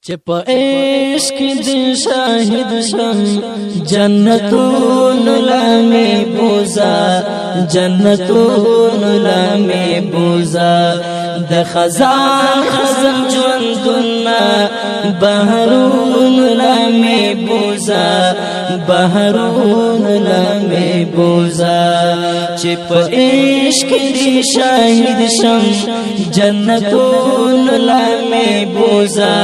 چې په عشق دې شاهد شم جنتون لامې بوزا جنتون لامې بوزا د خزان خزم ژوندونه بهرون لامې بوزا بهرون لامې بوزا چې په عشق دې شاهد شم جنتون لامې بوزا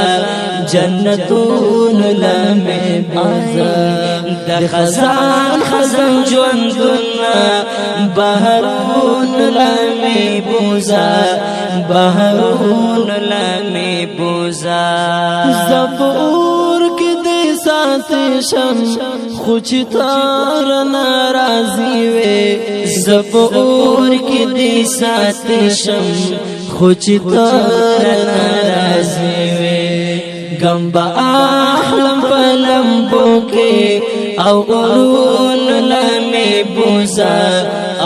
جنتون لامې بوزا د خزان خزم ژوندونه بهرون لامې بوزا بهرون لامې بوزا زبور کې دې ساتې شم خو چې تار ناراضي وې زبور کې دې ساتې شم خو چې تار ناراضي وې غم با احلم پلمبو کې او اورون لامې بوزا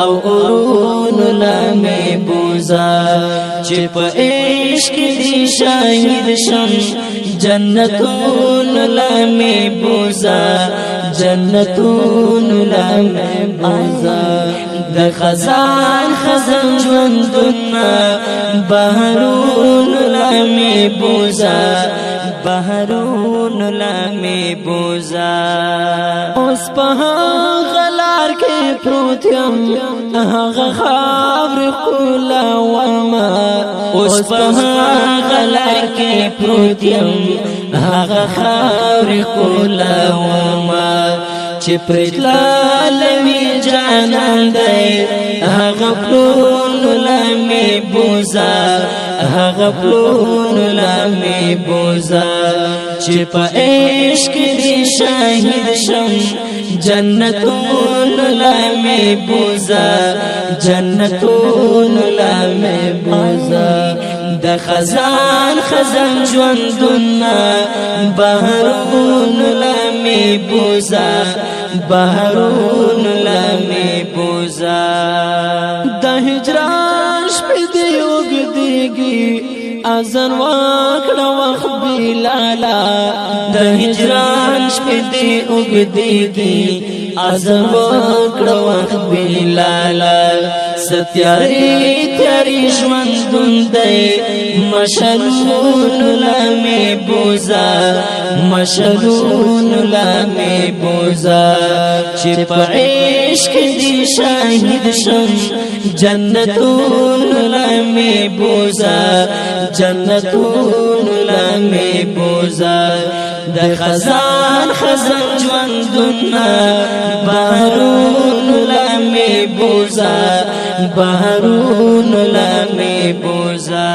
او اورون لامې بوزا چې په عشق دې شاهد شم جنتون لامې بوزا جنتون لامې بوزا د خزان خزم ژوندونه بهرون لامې بوزا بهرون لامې بوزا اوس په غلار کې پروت یم هغه خاور کولا وما اوس په غلار کې پروت یم هغه خاور کولا وما چې پرتلالوي جانان دی هغه پلون لامې بوزا هغه پلون لامې بوزا چې په عشق دې شاهد شم جنتون لامې بوزا جنتون لامې بوزا د خزان خزم ژوندونه بهرون لامې بوزا بهرون لامې بوزا د هجران شپې دې اوږدېږي اذان وکړه وخت بلالا د هجران شپې دې اوږدېږي اذان وکړه وخت بلالا ستیارې تیارې ژوندون دی مشلون لامې بوزا مشلون لامې بوزا چې په عشق دې شاهد شم جنتون لامې بوزا جنتون لامې بوزا د خزان خزم ژوندونه بهرون لامې بوزا بهرون لامې بوزا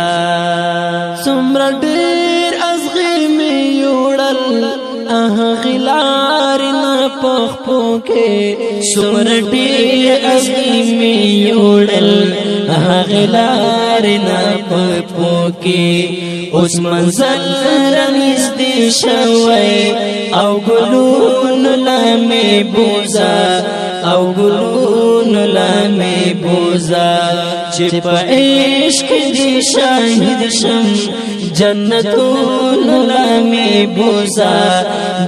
څومره ډېر ازغې مې یوړل غلار نه پخپو کې څومره ډېر ازغې مې یوړل غلار نه پخپو کې اوس منزل رانږدې شوی او ګلون لامې بوزا او ګلون لامې بوزا چې په عشق دې شاهد شم جنتون لامې بوزا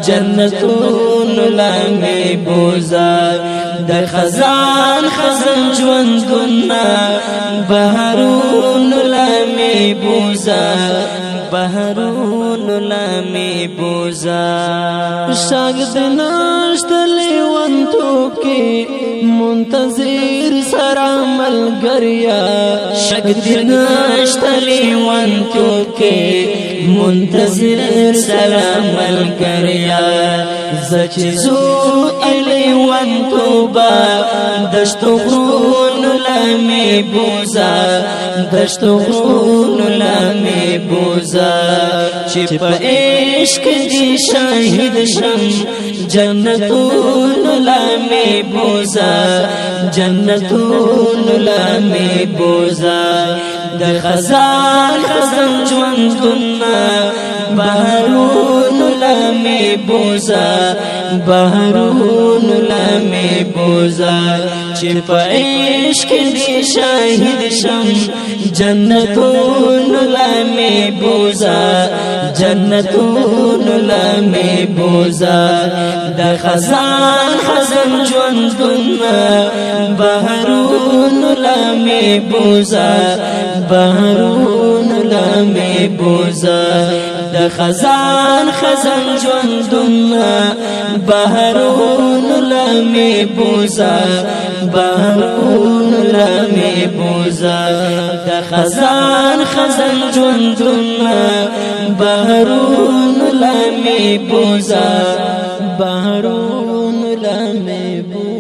جنتون لامې بوزا د خزان خزم ژوندونه بهرون لامې بوزا بهرون لامې بوزا شاګرد نشته لیونتوب کې منتظر سره ملګریا شاګرد نشته لیونتوب کې منتظر سره ملګریا زچ زو لیونتوبا دشتو غرون لامې بوزا دشتو غرون لامې بوزا چې په عشق دې شاهد شم جنتون لامې بوزا جنتون لامې بوزا د خزان خزم ژوندونه بهرون لامې بوزا بهرون لامې بوزا چې په عشق دې شاهد شم جنتون لمی بوزا جنتون لمی بوزا د خزان خزان ژوندون بهرون لمی بوزا بهرون لمی بوزا د خزان خزان ژوندون بهرون لمی بوزا بهرون لمی بوزا د خزان خزان ژوندون بهرون لمی بوزا بهرون لمی بوزا